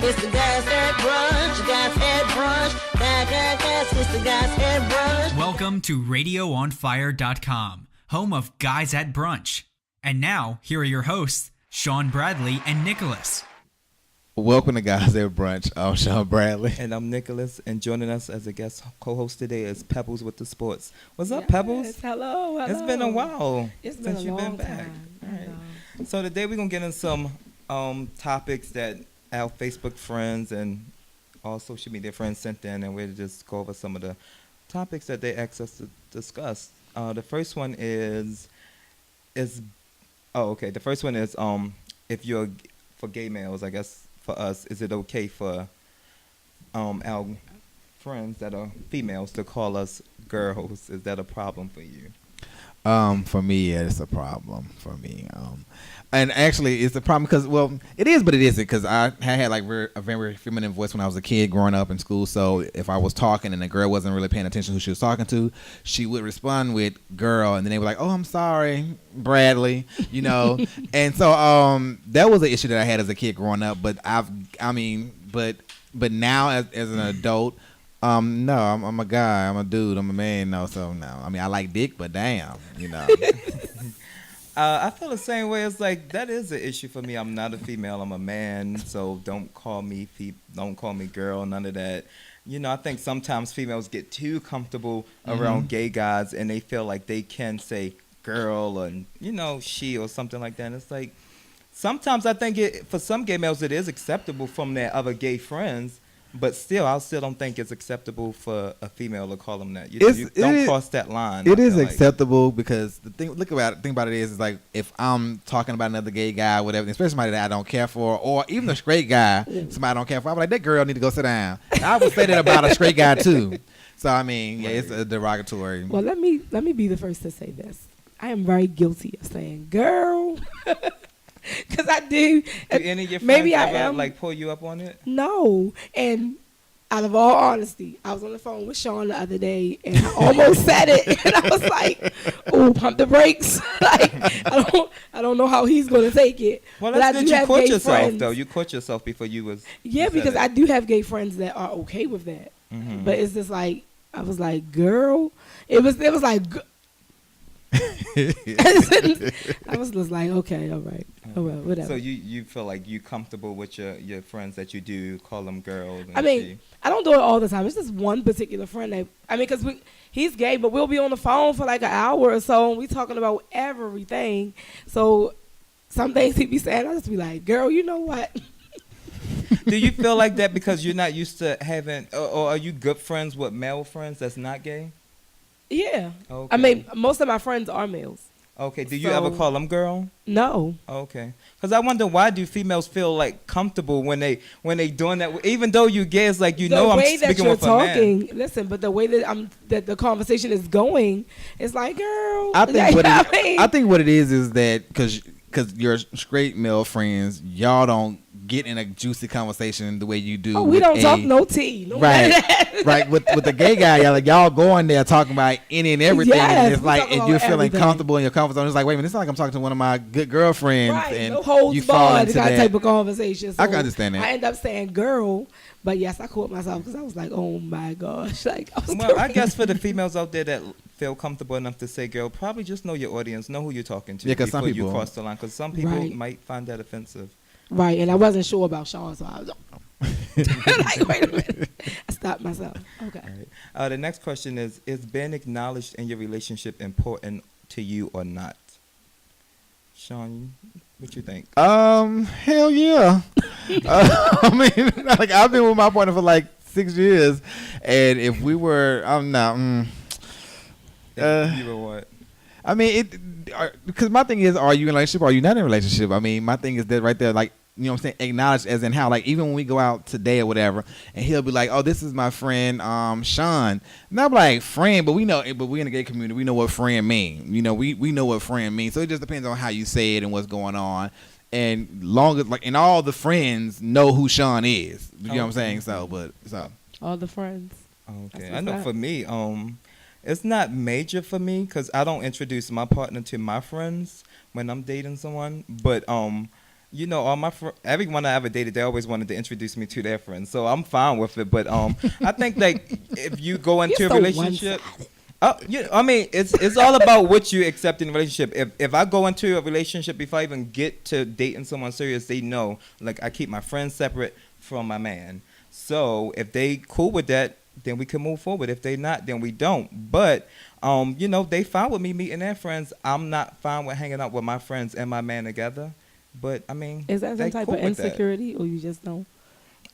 It's the guys at brunch. Guys at brunch. Guys, it's the guys at brunch. Welcome to RadioOnFire.com, home of Guys at Brunch. And now, here are your hosts, Sean Bradley and Nicholas. Welcome to Guys at Brunch. I'm Sean Bradley. And I'm Nicholas, and joining us as a guest co-host today is Pebbles with the Sports. What's up, Pebbles? Hello. It's been a while since you've been back. All right. So today we're going to get into some topics that our Facebook friends and all social media friends sent in, and we'll just go over some of the topics that they asked us to discuss. The first one is if you're for gay males, I guess for us, is it okay for our friends that are females to call us girls? Is that a problem for you? For me, yeah, it's a problem for me. And actually, it's a problem because, well, it is, but it isn't, because I had like a very feminine voice when I was a kid growing up in school. So if I was talking and the girl wasn't really paying attention to who she was talking to, she would respond with "girl," and then they were like, "Oh, I'm sorry, Bradley," you know. And so that was an issue that I had as a kid growing up. But but now as an adult. No, I'm a guy. I'm a dude. I'm a man. No, so no. I mean, I like dick, but damn, you know. I feel the same way. It's like that is an issue for me. I'm not a female. I'm a man. So don't call me girl. None of that. You know, I think sometimes females get too comfortable around gay guys, and they feel like they can say girl or she or something like that. And it's like sometimes I think for some gay males it is acceptable from their other gay friends. But still, I still don't think it's acceptable for a female to call them that. You don't cross that line. It is acceptable because the thing about it is like if I'm talking about another gay guy, whatever, especially somebody that I don't care for, or even a straight guy, somebody I don't care for, I'm like, that girl need to go sit down. And I would say that about a straight guy too. So I mean, yeah, it's a derogatory. Well, let me be the first to say this. I am very guilty of saying girl. Because I do. Do any of your friends maybe ever like pull you up on it? No. And out of all honesty, I was on the phone with Sean the other day, and I almost said it. And I was like, "Ooh, pump the brakes!" Like I don't know how he's going to take it. Well, but that's I good. do You have caught gay yourself friends. though. You caught yourself before you was. Yeah, because I do have gay friends that are okay with that. Mm-hmm. But it's just like I was like, "Girl," it was like. I was just like, okay, all right, oh well, whatever. So you feel like you comfortable with your friends that you do call them girls? I mean, I don't do it all the time. It's just one particular friend that because he's gay, but we'll be on the phone for like an hour or so, and we talking about everything. So some things he be saying, I just be like, girl, you know what? Do you feel like that because you're not used to having, or are you good friends with male friends that's not gay? Yeah. Okay. I mean, most of my friends are males. Okay. Do you ever call them girl? No. Okay. Because I wonder, why do females feel like comfortable when they doing that? Even though you gay, it's like I'm speaking with a man. Listen, but the way that the conversation is going, it's like, girl. I think what it is that because your straight male friends, y'all don't get in a juicy conversation the way you do. Oh, we don't talk no tea. No right. With the gay guy, y'all go in there talking about any and everything, and it's like, and you're feeling comfortable in your comfort zone. It's like, wait a minute, it's not like I'm talking to one of my good girlfriends, right. and no holds you fall into that that type of conversation. So I can understand that. I end up saying girl, but yes, I caught myself because I was like, oh my gosh, like I guess for the females out there that feel comfortable enough to say girl, probably just know your audience, know who you're talking to before some people you cross the line, because some people might find that offensive. Right, and I wasn't sure about Sean, so I was like, wait a minute. I stopped myself. Okay. All right. The next question is being acknowledged in your relationship important to you or not? Sean, what you think? Hell yeah. I mean, like, I've been with my partner for like 6 years, and if we were, I'm not. You were what? I mean, because my thing is, are you in a relationship or are you not in a relationship? I mean, my thing is that right there, like, you know what I'm saying, acknowledged as in how, like, even when we go out today or whatever, and he'll be like, oh, this is my friend, Sean. And I'm like, friend, but we in the gay community, we know what friend mean. You know, we know what friend means. So it just depends on how you say it and what's going on. And and all the friends know who Sean is. You know what I'm saying? So all the friends. Okay. I know for me, it's not major for me because I don't introduce my partner to my friends when I'm dating someone. But you know, all my everyone I ever dated, they always wanted to introduce me to their friends, so I'm fine with it. But I think like if you go into a relationship, I mean, it's all about what you accept in a relationship. If I go into a relationship before I even get to dating someone serious, they know like I keep my friends separate from my man. So if they cool with that, then we can move forward. If they not, then we don't. But you know, they fine with me meeting their friends. I'm not fine with hanging out with my friends and my man together. But I mean, Is that some type cool of with that. insecurity, or you just don't?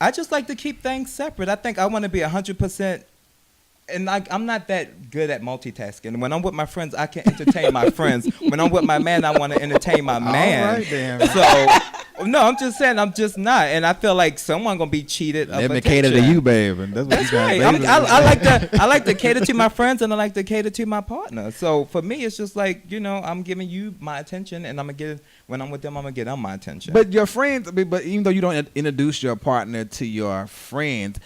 I just like to keep things separate. I think I want to be 100%. And I'm not that good at multitasking. When I'm with my friends, I can entertain my friends. When I'm with my man, I want to entertain my man. All right, then. So, no, I'm just saying, I'm just not. And I feel like someone gonna be cheated. Let me cater to you, baby. That's right. I like to cater to my friends, and I like to cater to my partner. So for me, it's just like, you know, I'm giving you my attention, and when I'm with them, I'm gonna get them my attention. But your friends, but even though you don't introduce your partner to your friends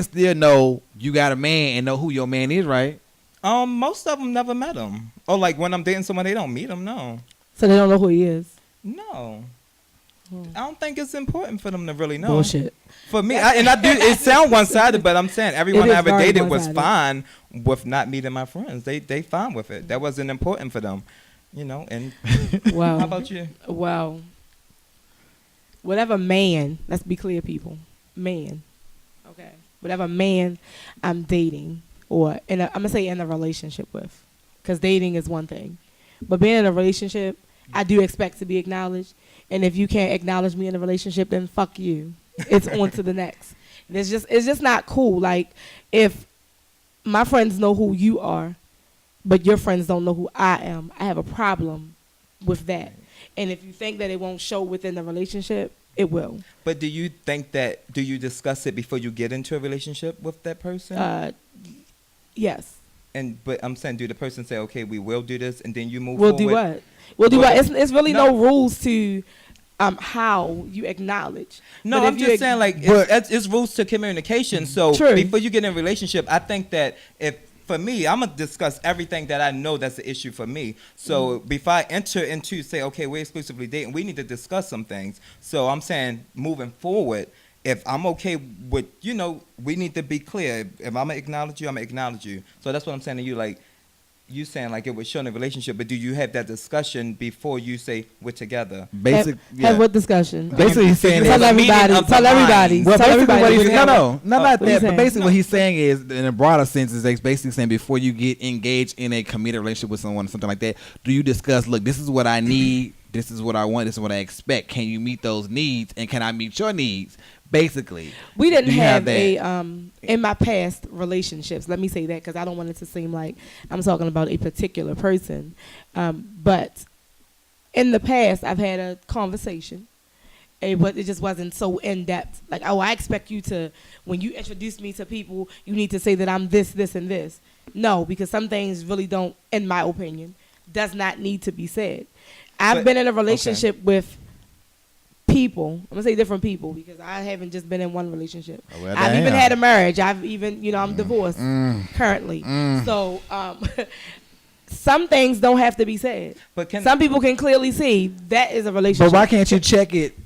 still know you got a man and know who your man is, right? Most of them never met him. Or like when I'm dating someone, they don't meet him. No. So they don't know who he is. No. I don't think it's important for them to really know. Bullshit. For me, it sounds one-sided, but I'm saying everyone I ever dated was one-sided. fine with not meeting my friends. They fine with it. That wasn't important for them, you know. And Wow. how about you? Well, whatever man, let's be clear, people. Man. Okay. Whatever man I'm dating or I'm going to say in a relationship with, because dating is one thing. But being in a relationship, I do expect to be acknowledged. And if you can't acknowledge me in a relationship, then fuck you. It's on to the next. And it's just not cool. Like, if my friends know who you are, but your friends don't know who I am, I have a problem with that. And if you think that it won't show within the relationship, it will. But do you discuss it before you get into a relationship with that person? Yes. But I'm saying, do the person say, okay, we will do this, and then you move We'll forward? do what? We'll do what? It's really no rules to how you acknowledge. No, But I'm if you just saying, like, it's rules to communication. So True. before you get in a relationship, I think that for me, I'm going to discuss everything that I know that's an issue for me. So before I enter into, say, okay, we're exclusively dating, we need to discuss some things. So I'm saying, moving forward, if I'm okay with, you know, we need to be clear. If I'm going to acknowledge you, I'm going to acknowledge you. So that's what I'm saying to you, like, you saying like it would show in a relationship, but do you have that discussion before you say we're together? Have what discussion? Basically, he's saying Tell everybody. Tell everybody. Well, Tell basically everybody. what he's not that. But basically, No. what he's saying is, in a broader sense, is basically saying before you get engaged in a committed relationship with someone, something like that, do you discuss? Look, this is what I need. This is what I want. This is what I expect. Can you meet those needs? And can I meet your needs? Basically, we didn't have that? in my past relationships. Let me say that because I don't want it to seem like I'm talking about a particular person. But in the past, I've had a conversation, but it just wasn't so in depth. Like, oh, I expect you to, when you introduce me to people, you need to say that I'm this, this, and this. No, because some things really don't, in my opinion, does not need to be said. I've been in a relationship with people. I'm gonna say different people because I haven't just been in one relationship. I've even had a marriage. I've even, I'm divorced currently. So some things don't have to be said. But some people can clearly see that is a relationship. But why can't you check it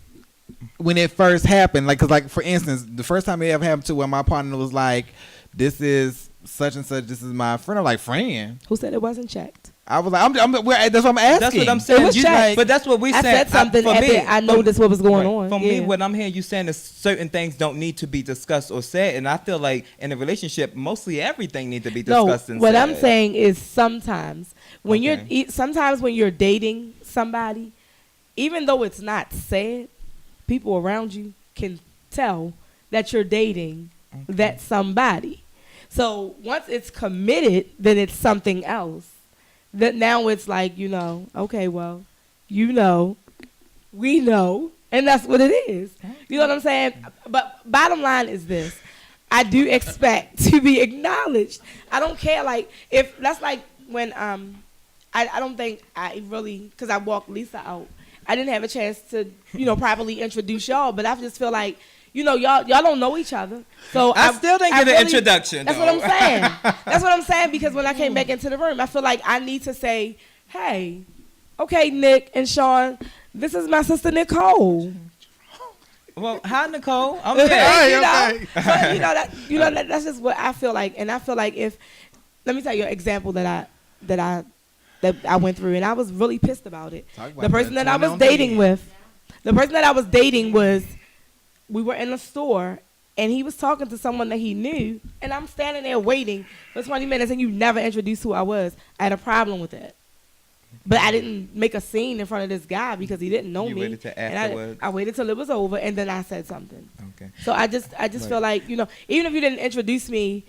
when it first happened? Like, cause like for instance, the first time it ever happened to where my partner was like, "This is such and such. This is my friend." I'm like, "Friend." Who said it wasn't checked? I was like, that's what I'm asking. That's what I'm saying. It was checked. But that's what we said. I said something I noticed what was going on. For me, what I'm hearing you saying is certain things don't need to be discussed or said. And I feel like in a relationship, mostly everything needs to be discussed and said. What I'm saying is sometimes when you're dating somebody, even though it's not said, people around you can tell that you're dating that somebody. So once it's committed, then it's something else. That now it's like, okay, well, we know, and that's what it is. You know what I'm saying? But bottom line is this. I do expect to be acknowledged. I don't care, like, if that's like when I don't think I really, because I walked Lisa out, I didn't have a chance to, properly introduce y'all, but I just feel like, y'all don't know each other. So I still didn't get an introduction. That's what I'm saying. That's what I'm saying, because when I came back into the room, I feel like I need to say, hey, okay, Nick and Sean, This is my sister Nicole. Well, hi Nicole. I'm You here. Hey, know, so, that's just what I feel like, and I feel like if let me tell you an example that I went through, and I was really pissed about it. The person that I was dating was, we were in a store, and he was talking to someone that he knew, and I'm standing there waiting for 20 minutes, and you never introduced who I was. I had a problem with that. But I didn't make a scene in front of this guy because he didn't know You me. waited till And afterwards? I waited till it was over, and then I said something. Okay. So I just feel like, even if you didn't introduce me,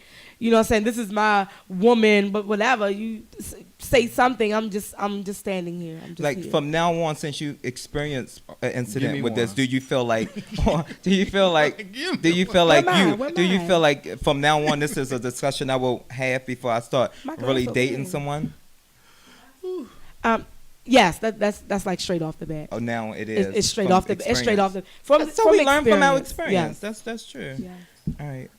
saying this is my woman, but whatever, you say something. I'm just standing here. I'm just Like here. from now on, since you experienced an Give incident me with this, one. do you feel like from now on this is a discussion I will have before I start My girl's really so dating cute. someone? Yes, that's like straight off the bat. Oh, now it is. It's straight from off the. It's straight off the. experience. So we learn from our experience. experience. That's true. Yes. All right.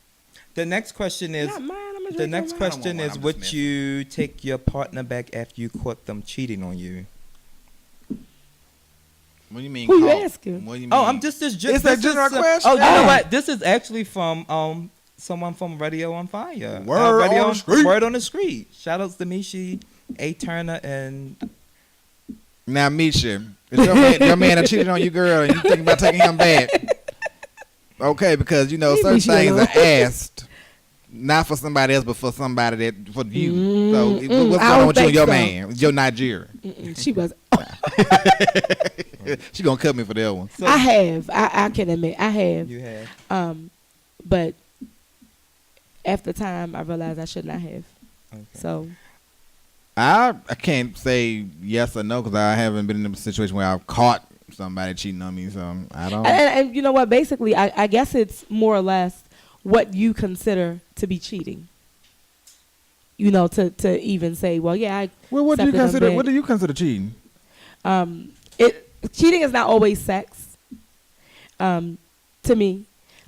The next question is. Not mine, I'm The next I question don't want is: one, I'm would just you take your partner back after you caught them cheating on you? What do you mean? Who you caught? asking? What do you mean? Oh, I'm just this. It's a general question. Oh, you know Oh. what? This is actually from someone from Radio on Fire. Word Radio on the street. Word on the Street. Shout outs to Mishi, A Turner, and Now, Misha, is your man that cheated on you, girl, and you thinking about taking him back? Okay, because Leave certain Misha things alone. are asked, for somebody else, but for somebody for you. So what's I going don't on with you and think your so. man, your Nigerian? She was. She gonna cut me for that one. so I have. I can admit I have. you have. But after time, I realized I should not have. Okay. So I can't say yes or no because I haven't been in a situation where I've caught somebody cheating on me. So I don't. and you know what? Basically, I guess it's more or less what you consider to be cheating. To even say, well, yeah, Well, what do you accepted him consider? back. What do you consider cheating? Cheating is not always sex. To me,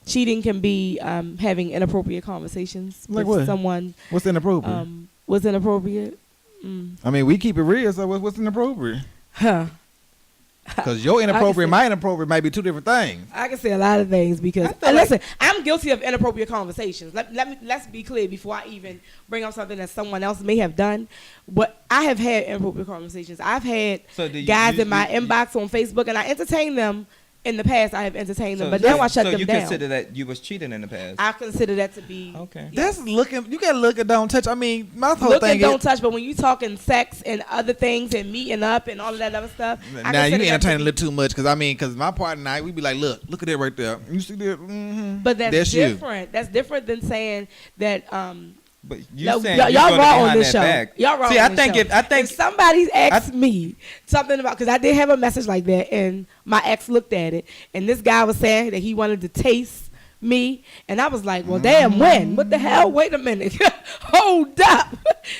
cheating can be having inappropriate conversations Like with what? someone. What's inappropriate? Was inappropriate. I mean, we keep it real. So what's inappropriate? Huh. Because your inappropriate and my inappropriate might be two different things. I can say a lot of things because I feel listen, I'm guilty of inappropriate conversations. Let's be clear before I even bring up something that someone else may have done. But I have had inappropriate conversations. I've had So do you- guys you- in my you- inbox on Facebook, and I entertain them. In the past, I have entertained them, So but now I shut so them you down. consider that you was cheating in the past? I consider that to be Okay. That's looking. You gotta look at don't touch. I mean, my whole look thing and don't is touch. But when you talking sex and other things and meeting up and all of that other stuff, I now you consider that to entertaining a be- little too much. Because my partner and I, we be like, look at that right there. You see that? Mm-hmm. But that's you. different. That's different than saying that. But you No, saying y'all you're going wrong on behind this that show. back. Y'all wrong See, on I this think show. If somebody's asked me something about, because I did have a message like that, and my ex looked at it, and this guy was saying that he wanted to taste me, and I was like, well, damn, when? What the hell? Wait a minute. Hold up.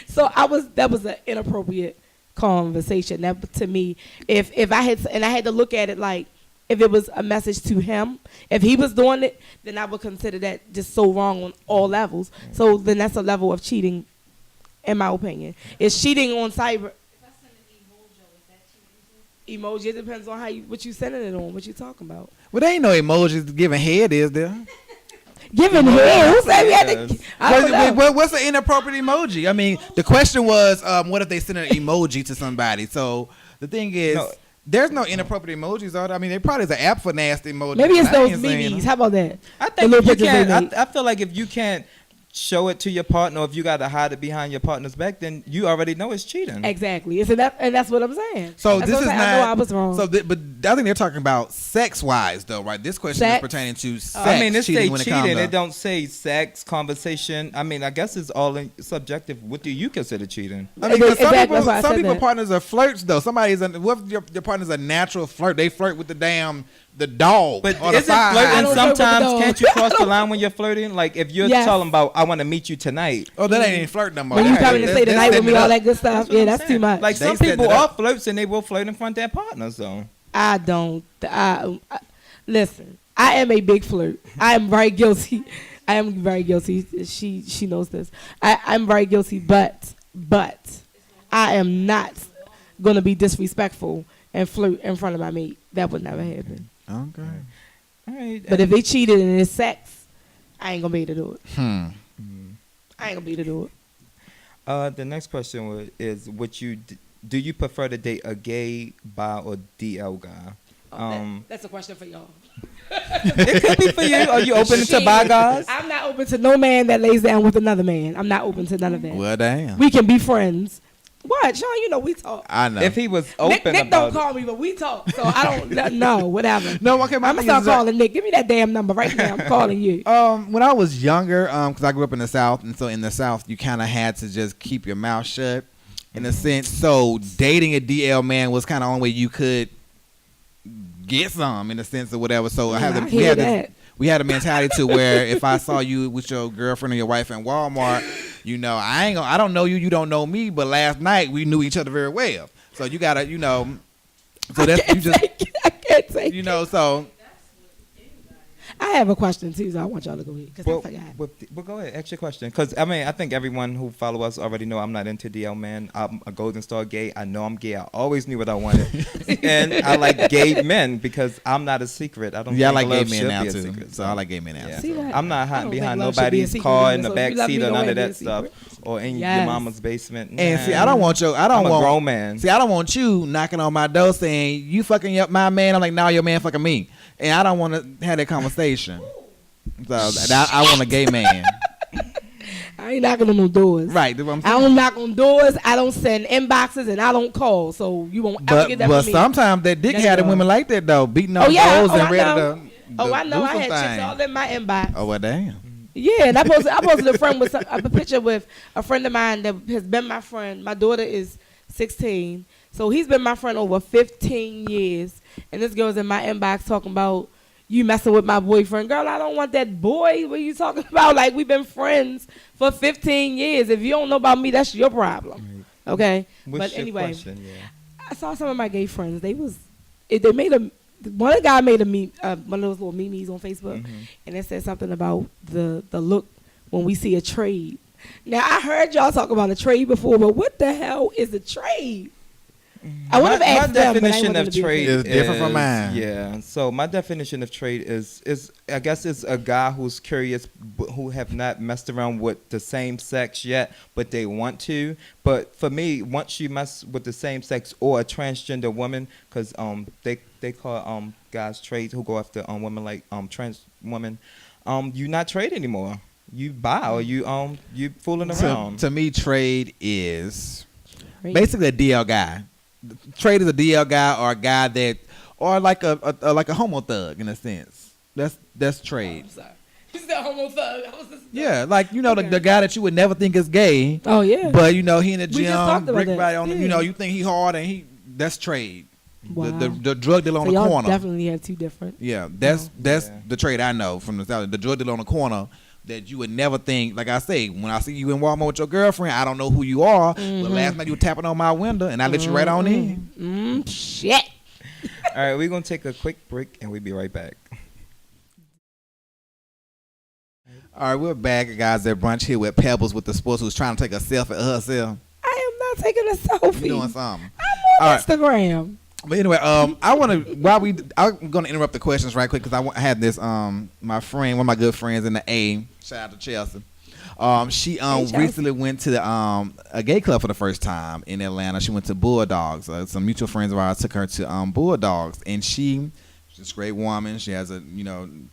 So that was an inappropriate conversation. That to me, if I had to look at it like, if it was a message to him, if he was doing it, then I would consider that just so wrong on all levels. So then that's a level of cheating, in my opinion. It's cheating on cyber. Emoji, it depends on what you sending it on, what you talking about. Well, there ain't no emojis giving head, is there? Giving head? Who said we had to? I don't know. What's an inappropriate emoji? I mean, the question was, what if they send an emoji to somebody? So the thing is, No. there's no inappropriate emojis. Are there? I mean, there probably is an app for nasty emojis. Maybe it's but I those ain't seen memes. them. How about that? I The think little if you pictures they can't. make. I feel like if you can't show it to your partner, or if you got to hide it behind your partner's back, then you already know it's cheating. Exactly. And that's what I'm saying. So That's this what is I'm not. saying. I know I was wrong. So, but I think they're talking about sex-wise, though, right? This question is Sex? pertaining to sex. I mean, it say cheating when it comes cheating. to- It don't say sex, conversation. I mean, I guess it's all subjective. What do you consider cheating? I mean, 'cause Exactly, that's why I some said people that. partners are flirts though. What if your partner's a natural flirt? They flirt with the dog. But or the isn't fire I flirting don't hydrant. flirt with the sometimes? dog. Can't you cross the line when you're flirting? Like if you're Yes. telling about, I want to meet you tonight. Oh, that ain't even flirt no more. when you That's- coming to that's- stay the that's night with setting me, it all up. that good stuff. That's what Yeah, I'm that's saying. too much. Like They some setting people it are up. flirts and they will flirt in front of their partners though. I don't. Listen, I am a big flirt. I am very guilty. I am very guilty. She knows this. I'm very guilty, but I am not gonna be disrespectful and flirt in front of my mate. That would never happen. Okay. All right. But if they cheated and it's sex, I ain't gonna be able to do it. I ain't gonna be able to do it. The next question is: do you prefer to date a gay, bi, or DL guy? That's a question for y'all. It could be for you. Are you open to bi guys? I'm not open to no man that lays down with another man. I'm not open to none of that. Well, damn. We can be friends. What, Sean? You know we talk. I know. If he was open Nick about don't call me, but we talk. So I don't know. Whatever. No, okay. I'm gonna start calling Nick. Give me that damn number right now. I'm calling you. When I was younger, because I grew up in the South, and so in the South, you kind of had to just keep your mouth shut, in a sense. So dating a DL man was kind of the only way you could get some, in a sense or whatever. So we had a mentality to where if I saw you with your girlfriend or your wife in Walmart, I don't know you, you don't know me, but last night we knew each other very well. So you gotta, so that's you just I can't take so. I have a question too, so I want y'all to go ahead because I forgot. Well, go ahead, ask your question. Because I think everyone who follow us already know I'm not into DL man. I'm a Golden Star gay. I know I'm gay. I always knew what I wanted, and I like gay men because I'm not a secret. I don't. Yeah, I think like love gay men should now be a too. secret, So I like gay men now. Yeah. See that? I'm not I hiding don't think behind love should be a nobody's secret car either. in the So if back you love seat me, or don't none have of to be that a stuff, secret. or in Yes. your mama's basement. And see, Nah. I don't want you. I'm a grown man. See, I don't want you knocking on my door saying you fucking up my man. I'm like, nah, your man fucking me, and I don't want to have that conversation. So I want a gay man. I ain't knocking on no doors. Right. That's what I'm I saying. don't knock on doors. I don't send inboxes, and I don't call. So you won't ever get that But from me. sometimes that dick That's had all. women like that though, beating on Oh, yeah. doors Oh, and I ready know. to. I know. do I some had chicks things. all in my inbox. Oh well, damn. Yeah, and I posted a friend with a picture with a friend of mine that has been my friend. My daughter is 16, so he's been my friend over 15 years. And this girl's in my inbox talking about you messing with my boyfriend. Girl, I don't want that boy. What are you talking about? Like, we've been friends for 15 years. If you don't know about me, that's your problem. Okay? What's But your anyway, question? Yeah. I saw some of my gay friends. They made one guy made a meme, one of those little memes on Facebook, and it said something about the look when we see a trade. Now, I heard y'all talk about a trade before, but what the hell is a trade? I would have asked them, but I definition ain't of trade It's different from mine. Yeah. So my definition of trade is I guess it's a guy who's curious, who have not messed around with the same sex yet, but they want to. But for me, once you mess with the same sex or a transgender woman, because they call guys trades who go after women like trans women, you not trade anymore. You buy or you fooling around. To me, trade is basically a DL guy. Trade is a DL guy or a guy that, or like a homo thug in a sense. That's trade. I'm sorry. You said homo thug. Yeah, like Okay. the guy that you would never think is gay. Oh, yeah. But he in the We just talked gym, about brick that. body on him. Yeah. You think he hard and that's trade. Wow. The drug dealer on So the y'all corner. definitely have two different. Yeah, that's the trade I know from the South. The drug dealer on the corner that you would never think. Like I say, when I see you in Walmart with your girlfriend, I don't know who you are. But last night you were tapping on my window, and I let you right on in. Shit. All right, we're gonna take a quick break and we'll be right back. All right, we're back, guys. At brunch here with Pebbles with the sports who's trying to take a selfie of herself. I am not taking a selfie. You doing something? I'm on All right. Instagram. But anyway, I want to I'm gonna interrupt the questions right quick because I had this my friend, one of my good friends in the A, shout out to Chelsea. She Chelsea. recently went to a gay club for the first time in Atlanta. She went to Bulldogs. Some mutual friends of ours took her to Bulldogs, and she's a great woman. She has a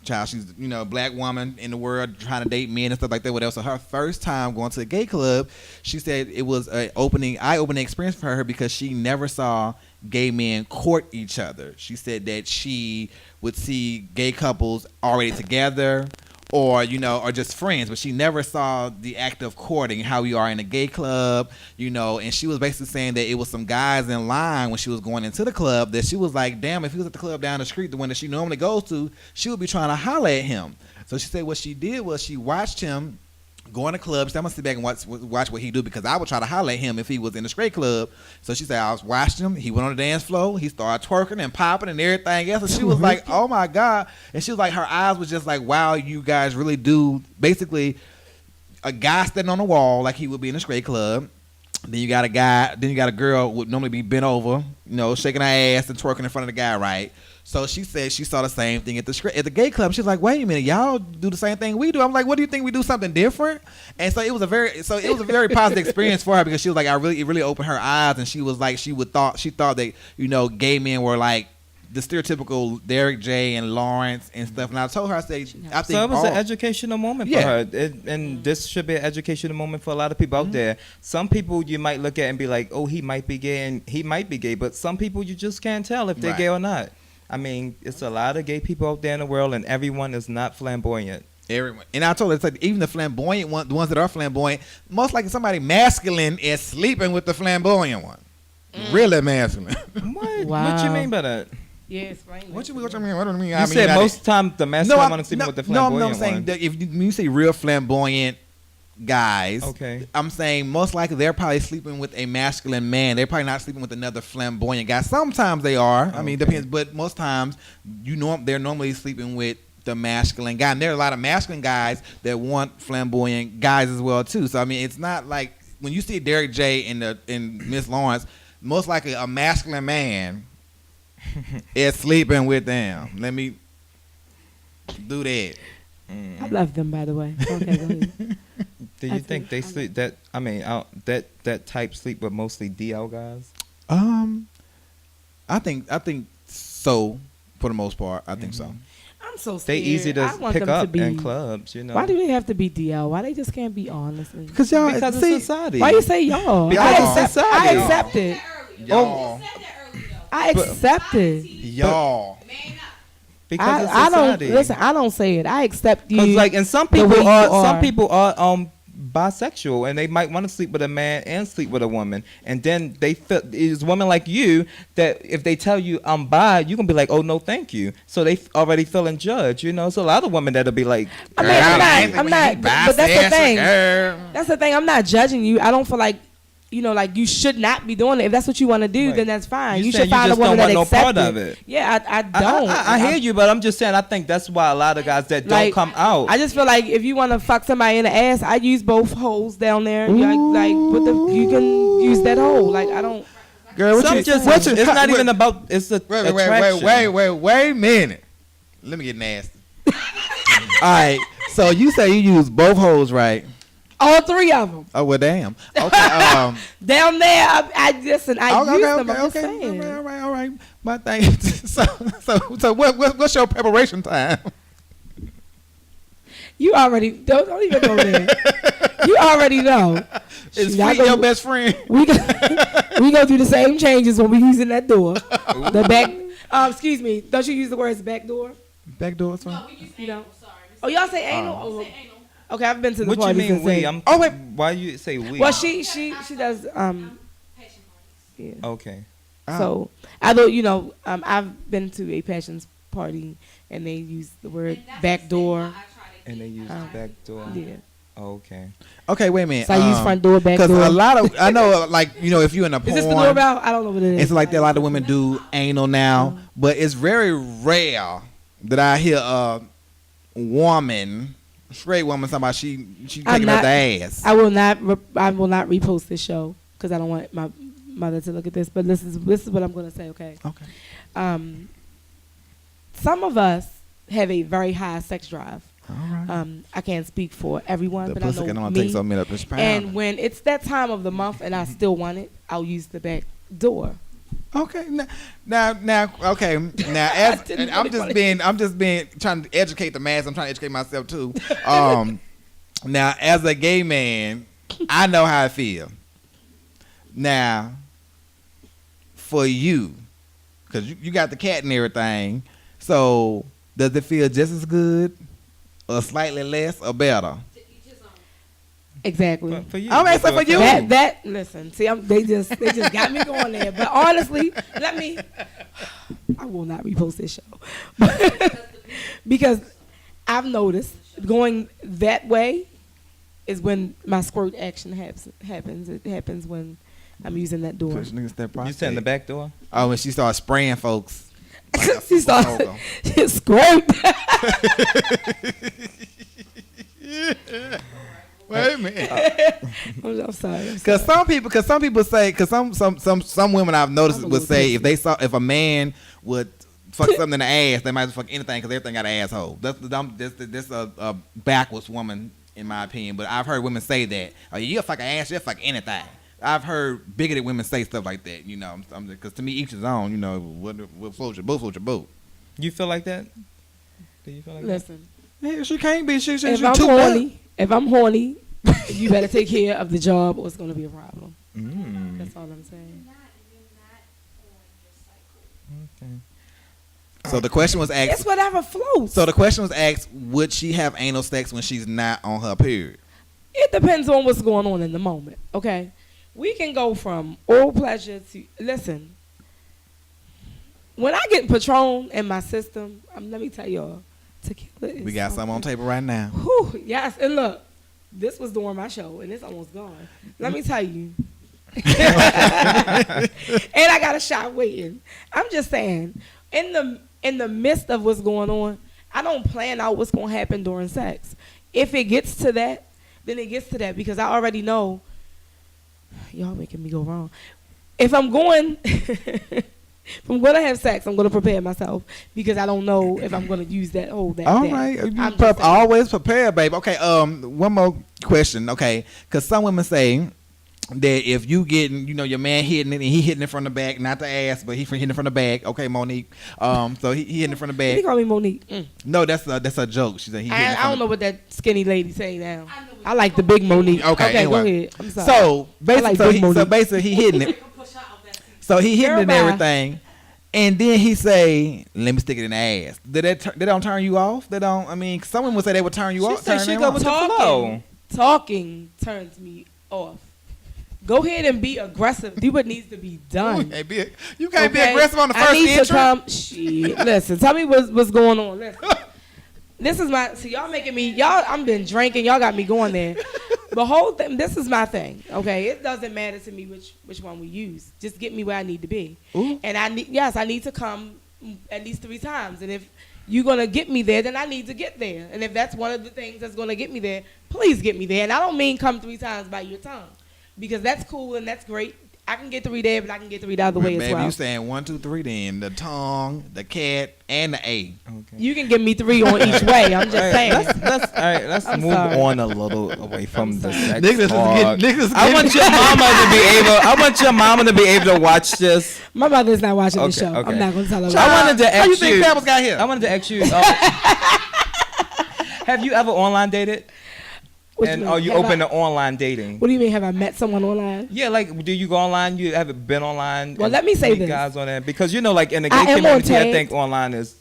child. She's a black woman in the world trying to date men and stuff like that. Whatever. So her first time going to a gay club, she said it was an eye-opening experience for her because she never saw gay men court each other. She said that she would see gay couples already together or just friends, but she never saw the act of courting, how we are in a gay club, and she was basically saying that it was some guys in line when she was going into the club that she was like, damn, if he was at the club down the street, the one that she normally goes to, she would be trying to holler at him. So she said what she did was she watched him go in the club. She said, I'm gonna sit back and watch what he do because I would try to holler at him if he was in the straight club. So she said I was watching him. He went on the dance floor. He started twerking and popping and everything else. And she was like, oh my God. And she was like, her eyes was just like, wow, you guys really do. Basically, a guy standing on the wall like he would be in a straight club. Then you got a guy. Then you got a girl would normally be bent over, shaking her ass and twerking in front of the guy, right? So she said she saw the same thing at the gay club. She's like, wait a minute, y'all do the same thing we do. I'm like, what do you think we do something different? And so it was a very positive experience for her because she was like, it really opened her eyes, and she was like, she thought that gay men were like the stereotypical Derek J and Lawrence and stuff. And I told her, I think so it was an educational moment for her, and this should be an educational moment for a lot of people out there. Some people you might look at and be like, oh, he might be gay, and he might be gay, but some people you just can't tell if they're gay or not. I mean, it's a lot of gay people out there in the world, and everyone is not flamboyant. Everyone. And I told her, it's like even the flamboyant one, the ones that are flamboyant, most likely somebody masculine is sleeping with the flamboyant one. Really masculine. What? Wow. What you mean by that? Yeah, explain. What you mean? What do you mean? You said most time the masculine one is sleeping with the flamboyant I'm saying one. that when you say real flamboyant guys, okay, I'm saying most likely they're probably sleeping with a masculine man. They're probably not sleeping with another flamboyant guy. Sometimes they are. I mean, it depends. But most times, they're normally sleeping with the masculine guy. And there are a lot of masculine guys that want flamboyant guys as well too. So I mean, it's not like when you see Derek J and Miss Lawrence, most likely a masculine man is sleeping with them. Let me do that. I love them, by the way. Okay, go ahead. Do you think they sleep that? I mean, that type sleep with mostly DL guys. I think so. For the most part, I think so. I'm so scared. They easy to pick up in clubs, Why do they have to be DL? Why they just can't be honest? Because y'all, because of society. Why you say y'all? I accept it. Y'all. I accept it. Y'all. Because of I don't society. listen. I don't say it. I accept you. Because and some the way people you are are. bisexual, and they might want to sleep with a man and sleep with a woman, and then they feel it's women like you that if they tell you I'm bi, you can be like, oh no, thank you. So they already feeling judged. So a lot of women that'll be like, I mean, I'm not. But that's the thing. That's the thing. I'm not judging you. I don't feel like. Like you should not be doing it. If that's what you want to do, then that's fine. You should find a woman that accepts it. Yeah, I don't. I hear you, but I'm just saying I think that's why a lot of guys that don't come out. I just feel like if you want to fuck somebody in the ass, I use both holes down there. You can use that hole. Like I don't. Girl, it's not even about. It's the attraction. Wait a minute. Let me get nasty. All right. So you say you use both holes, right? All three of them. Oh well, damn. Okay. Down there, I use them. I'm just okay. saying. All right. My thing. So what's your preparation time? You already don't even go there. You already know. Is Free your best friend? We go through the same changes when we using that door. The back. Excuse me. Don't you use the words back door? Back door. No, we use anal. Sorry. Oh, y'all say anal. Say anal. Okay, I've been to the What you parties mean we? wait. Why you say we? Well, she does. Patient parties. Yeah. Okay. So although I've been to a passions party and they use the word back door. And they use back door. Yeah. Okay. Okay, wait a minute. So I use front door, back door. Because a lot of I know, like if you're in a porn, is this the doorbell? I don't know what it is. It's like that. A lot of women do anal now, but it's very rare that I hear a woman. Straight woman, somebody she taking out the ass. I will not repost this show because I don't want my mother to look at this. But this is what I'm going to say. Okay. Okay. Some of us have a very high sex drive. All right. I can't speak for everyone, but I pussy know can only me. take so many up this pound. And when it's that time of the month and I still want it, I'll use the back door. Okay. Now. Okay. Now, as I'm just being trying to educate the mass. I'm trying to educate myself too. Now, as a gay man, I know how I feel. Now, for you, because you got the cat and everything, so does it feel just as good, or slightly less, or better? Exactly. For you. I'm asking for you. That listen. See, they just got me going there. But honestly, I will not repost this show because I've noticed going that way is when my squirt action happens. It happens when I'm using that door. You said in the back door? Oh, when she starts spraying folks. She starts squirt. Wait a minute. I'm sorry. Because some people say, because some women I've noticed would say if a man would fuck something in the ass, they might fuck anything because everything got an asshole. That's a backwards woman in my opinion. But I've heard women say that. Oh, you'll fuck an ass, you'll fuck anything. I've heard bigoted women say stuff like that. You know, because to me each his own. You know, what floats your boat, floats your boat. You feel like that? Do you feel like Listen. Yeah, she can't be. She's if I'm horny, you better take care of the job or it's going to be a problem. That's all I'm saying. Okay. So the question was asked. It's whatever floats. So the question was asked: would she have anal sex when she's not on her period? It depends on what's going on in the moment. Okay, we can go from oral pleasure to listen. When I get Patron in my system, let me tell y'all, tequila is We got some on table right now. Whew, yes, and look, this was during my show, and it's almost gone. Let me tell you. And I got a shot waiting. I'm just saying, in the midst of what's going on, I don't plan out what's going to happen during sex. If it gets to that, then it gets to that because I already know. Y'all making me go wrong. If I'm going to have sex, I'm going to prepare myself because I don't know if I'm going to use that All day. right, always prepare, babe. Okay, one more question. Okay, because some women say that if you getting, your man hitting it and he hitting it from the back, not the ass, but he hitting it from the back. Okay, Monique. So he hitting it from the back. He call me Monique. No, that's a joke. She said he. I don't know what that skinny lady say now. I like the big Monique. Okay, anyway. Go ahead. I'm sorry. So basically, Monique. He hitting it. So he hitting it and everything. And then he say, "Let me stick it in the ass." They don't turn you off. They don't. I mean, someone would say they would turn you off. She go with the flow. Talking turns me off. Go ahead and be aggressive. Do what needs to be done. You can't be aggressive on the first entry. Shit. Listen, tell me what's going on. Listen. This is y'all making me, I'm been drinking. Y'all got me going there. The whole thing, this is my thing. Okay. It doesn't matter to me which one we use. Just get me where I need to be. Ooh. And I need to come at least 3 times. And if you're going to get me there, then I need to get there. And if that's one of the things that's going to get me there, please get me there. And I don't mean come 3 times by your tongue. Because that's cool and that's great. I can get 3 there, but I can get 3 the other way as well. Maybe you saying 1, 2, 3 then. The tongue, the cat, and the A. Okay. You can give me 3 on each way. I'm just saying. Let's move on a little away from the sex niggas I want your mama to be able to watch this. My mother's not watching the show. Okay. I'm not going to tell her. I wanted to ask How you think Pebbles got here? I wanted to ask you. Have you ever online dated? And are you open to online dating? What do you mean? Have I met someone online? Yeah, like do you go online? You haven't been online? Well, let me say this. Guys on there because like in the gay community, I think online is.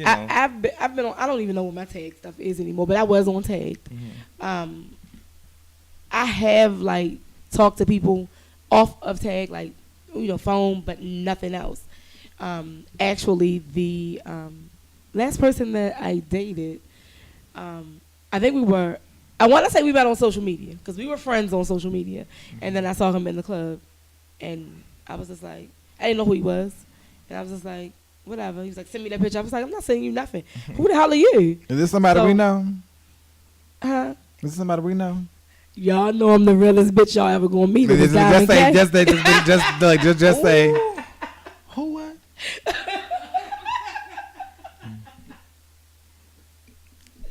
I've been on. I don't even know what my tag stuff is anymore, but I was on tag. Mm-hmm. I have talked to people off of tag, phone, but nothing else. Actually, the last person that I dated, I think we were. I want to say we met on social media because we were friends on social media. And then I saw him in the club. And I was just like, I didn't know who he was. And I was just like, whatever. He was like, send me that picture. I was like, I'm not sending you nothing. Who the hell are you? Is this somebody we know? Huh? Is this somebody we know? Y'all know I'm the realest bitch y'all ever gonna meet. Just say. Who what?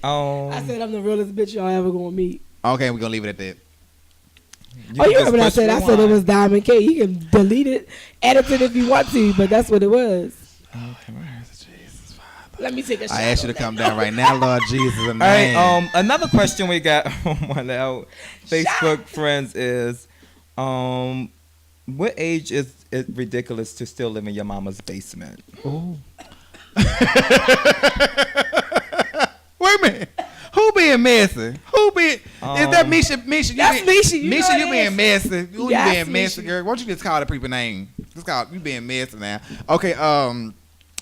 I said I'm the realest bitch y'all ever gonna meet. Okay, we're gonna leave it at that. You remember what I said? I said it was Diamond K. You can delete it, edit it if you want to, but that's what it was. Okay, Jesus, Father. Let me take a shot. I ask you to come down right now, Lord Jesus. All right. Another question we got from one of our Facebook friends is, what age is it ridiculous to still live in your mama's basement? Oh. Wait a minute. Who being messy? Is that Misha? That's Misha. Misha, you being messy. You being messy, Misha. girl. Why don't you just call the people name? Just call you being messy now. Okay.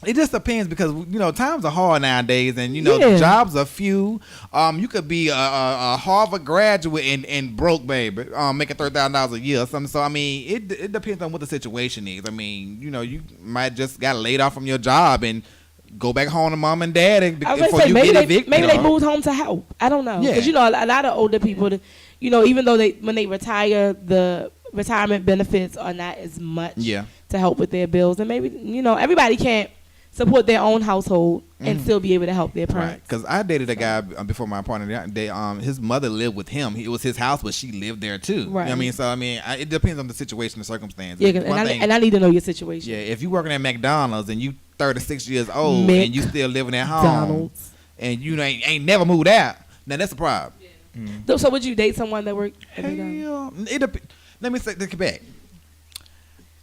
It just depends because times are hard nowadays, and jobs are few. You could be a Harvard graduate and broke, baby, making $30,000 a year or something. So I mean, it depends on what the situation is. I mean, you might just got laid off from your job and go back home to mom and dad before you get evicted. Maybe they moved home to help. I don't know. Because, a lot of older people, you know, even though when they retire, the retirement benefits are not as much to help with their bills. And maybe, you know, everybody can't support their own household and still be able to help their parents. Right, because I dated a guy before my partner. His mother lived with him. It was his house, but she lived there too. Right. You know what I mean? So I mean, it depends on the situation, the circumstances. Yeah, and I need to know your situation. Yeah, if you working at McDonald's and you 36 years old and you still living at home and you ain't never moved out, now that's a problem. Yeah. So would you date someone that worked at McDonald's? Let me take it back.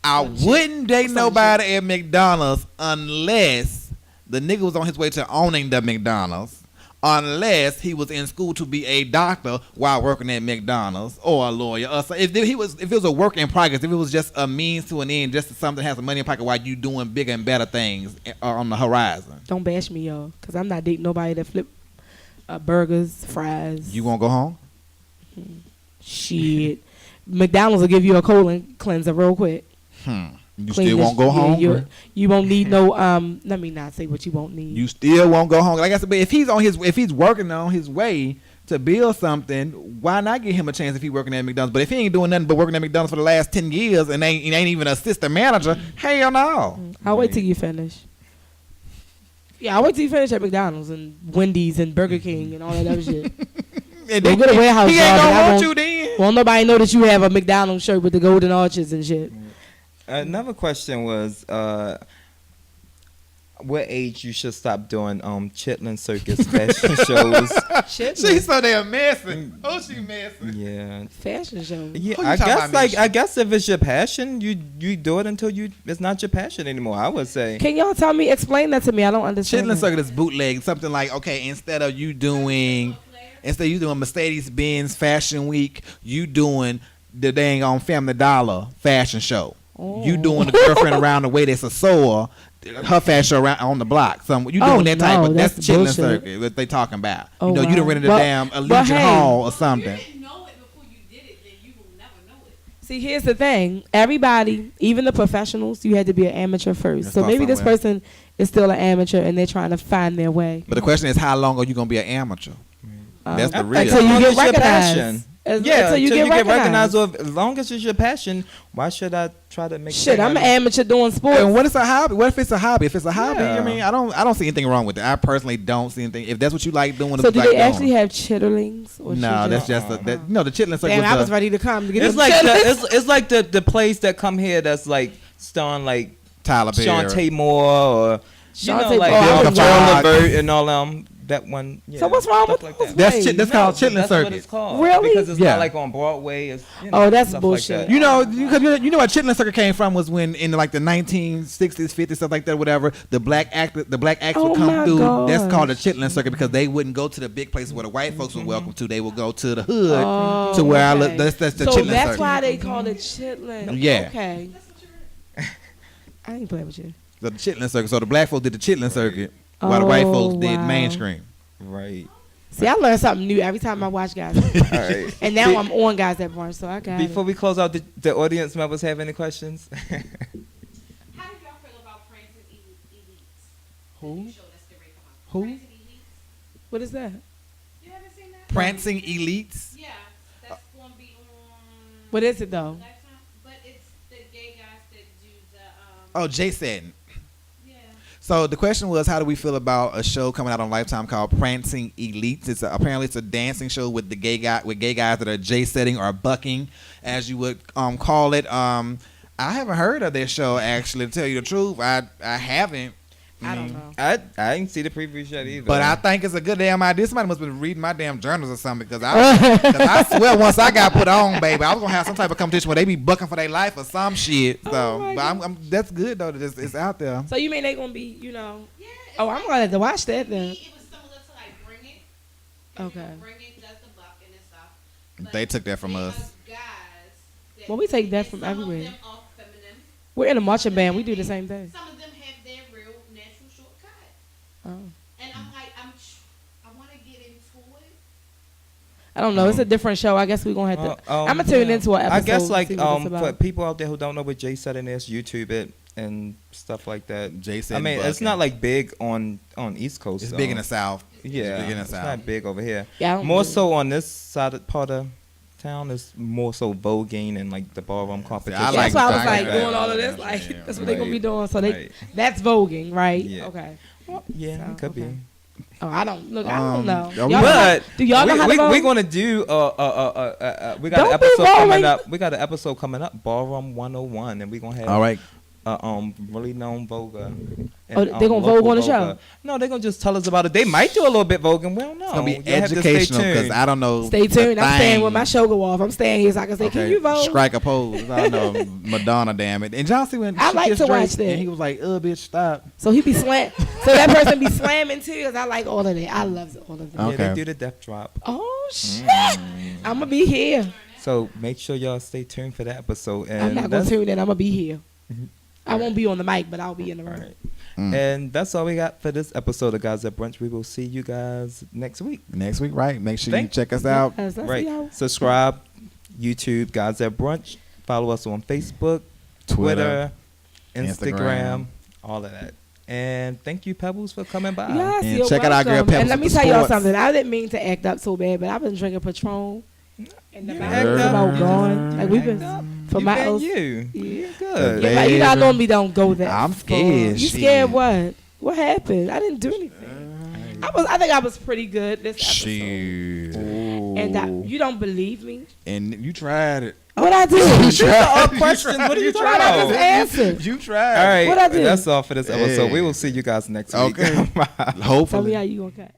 I wouldn't date nobody at McDonald's unless the nigga was on his way to owning the McDonald's, unless he was in school to be a doctor while working at McDonald's or a lawyer. Or so if it was a work in progress, if it was just a means to an end, just something that has some money in pocket while you doing bigger and better things on the horizon. Don't bash me, y'all, because I'm not dating nobody that flip burgers, fries. You won't go home? Shit. McDonald's will give you a colon cleanser real quick. You still won't go home? You won't need no let me not say what you won't need. You still won't go home. Like I said, but if he's working on his way to build something, why not give him a chance if he's working at McDonald's? But if he ain't doing nothing but working at McDonald's for the last 10 years and ain't even an assistant manager, hell no. I'll wait till you finish. Yeah, I'll wait till you finish at McDonald's and Wendy's and Burger King and all that other shit. And go get a warehouse he job. Ain't gonna want you then. Won't nobody know that you have a McDonald's shirt with the golden arches and shit. Another question was, what age you should stop doing Chitlin Circus fashion shows? She's so damn messy. Oh, she messy. Yeah. Fashion shows. Yeah, I guess if it's your passion, you do it until it's not your passion anymore, I would say. Can y'all explain that to me? I don't understand. Chitlin Circus is bootleg. Something like, okay, instead of you doing Mercedes-Benz Fashion Week, you doing the dang on Family Dollar fashion show. You doing the girlfriend around the way that's a sewer, her fashion show around on the block. You doing that type of that's the Chitlin Circuit that they talking about. You done rented a damn Allegiant Hall or something. You didn't know it before you did it, then you will never know it. See, here's the thing. Everybody, even the professionals, you had to be an amateur first. So maybe this person is still an amateur and they're trying to find their way. But the question is, how long are you gonna be an amateur? That's the real. Until you get recognized. Until you get recognized. Or as long as it's your passion, why should I try to make shit? I'm an amateur doing sports. And what is a hobby? What if it's a hobby? If it's a hobby, I mean, I don't see anything wrong with it. I personally don't see anything. If that's what you like doing, so do they actually have chitterlings? Or no, that's just the Chitlin Circuit. Damn, I was ready to come to get it's like it's like the place that come here that's like starring like Tyler Perry, Shantae Moore, or Shantae like Bill Levert and all them. That one. Yeah, so what's wrong with like that? That's called Chitlin Circuit. That's what it's called. Really? Because it's not like on Broadway. It's, that's bullshit. Like you know what Chitlin Circuit came from was when in like the 1960s, 50s, stuff like that, whatever. The black acts would come through. Gosh. That's called the Chitlin Circuit because they wouldn't go to the big places where the white folks were welcome to. They would go to the hood to where I look. That's the Chitlin Circuit. So that's why they call it Chitlin. Yeah. Okay. I ain't playing with you. The Chitlin Circuit. So the black folks did the Chitlin Circuit while the white folks did mainstream. Right. See, I learn something new every time I watch Guys at Brunch. All right. And now I'm on Guys at Brunch, so I got Before we close out, the audience members have any questions? How do y'all feel about Prancing Elites? Who? Who? Who? What is that? You haven't seen that? Prancing Elites? Yeah, that's going to be on What is it, though? Lifetime, but it's the gay guys that do the... Oh, Jay said. Yeah. So the question was, how do we feel about a show coming out on Lifetime called Prancing Elites? Apparently it's a dancing show with gay guys that are J-setting or bucking, as you would call it. I haven't heard of this show, actually, to tell you the truth. I haven't. I don't know. I didn't see the preview yet either. But I think it's a good damn idea. Somebody must have been reading my damn journals or something, because I swear once I got put on, baby, I was gonna have some type of competition where they be bucking for their life or some shit. So, but that's good though that it's out there. So you mean they gonna be, you know? Yeah, I'm gonna have to watch that then. It was similar to like Bring It. Okay. Bring It does the bucking and stuff. But They took that from us. Guys that Well, we take that and from some everywhere. Of them are feminine. We're in a marching band. We do the same thing. Some of them have their real natural shortcut. Oh. And I'm like, I want to get into it. I don't know. It's a different show. I guess we're gonna have to. I'm gonna tune into an episode. I guess like see what it's for about. people out there who don't know what Jay setting is, YouTube it and stuff like that. Jay I setting mean, it's bucking. not like big on East Coast. It's big in the South. Yeah, It's big in the it's South. not big over here. Yeah, I don't More know. so on this side part of town is more so voguing and like the ballroom competition. I That's like why I was that. like Yeah. doing all of this. Like Yeah. that's what they're gonna be doing. So Right. that's voguing, right? Yeah. Okay. Yeah, So, it could okay. be. Oh, I don't know. Y'all But know how, do y'all know how to vote? we're gonna do we got Don't an be episode coming rolling. up. We got an episode coming up, Ballroom 101, and we're gonna have All right. really known voguer. And, Oh, they gonna vogue local on the voguer. show? No, they're gonna just tell us about it. They might do a little bit voguing. We don't know. It's gonna be You'll have to stay educational because tuned. I don't know. Stay tuned. a I'm staying thing. when my show go off. I'm staying here so I can say, Okay. can you vote? Strike a pose. I don't know. Madonna, damn it. And John C. when I she like kissed to Drake, watch that. and he was like, bitch, stop. So he be slam. So that person be slamming too. Cause I like all of that. I love all of that. Yeah, Okay. they do the death drop. Oh shit! I'm gonna be here. So make sure y'all stay tuned for that episode. And I'm not gonna that's- tune in. I'm gonna be here. I won't be on the mic, but I'll be in the room. Right. Mm. And that's all we got for this episode of Guys at Brunch. We will see you guys next week. Next week, right? Make sure Thank- you check us out. Yes, I see Right. y'all. Subscribe, YouTube, Guys at Brunch. Follow us on Facebook, Twitter, Instagram, all of that. And thank you, Pebbles, for coming by. Yes, And you're check out our girl welcome. Pebbles And let me with tell the y'all sports. something. I didn't mean to act up so bad, but I've been drinking Patron. And the You mouth act is up. about gone. Like we've been Act up. for You my been else. you. Yeah. Good. Yeah, like, you know, I Baby. normally don't go that. I'm far. scared, You shit. scared what? What happened? I didn't do anything. I think I was pretty good this episode. Shit. And you don't believe me? And you tried it. What I do? These are all questions. What are you What I just trying? answered? You tried. All right. What I do? That's all for this episode. Yeah. We will see you guys next week. Okay. Tell me Hopefully. how you gonna cut.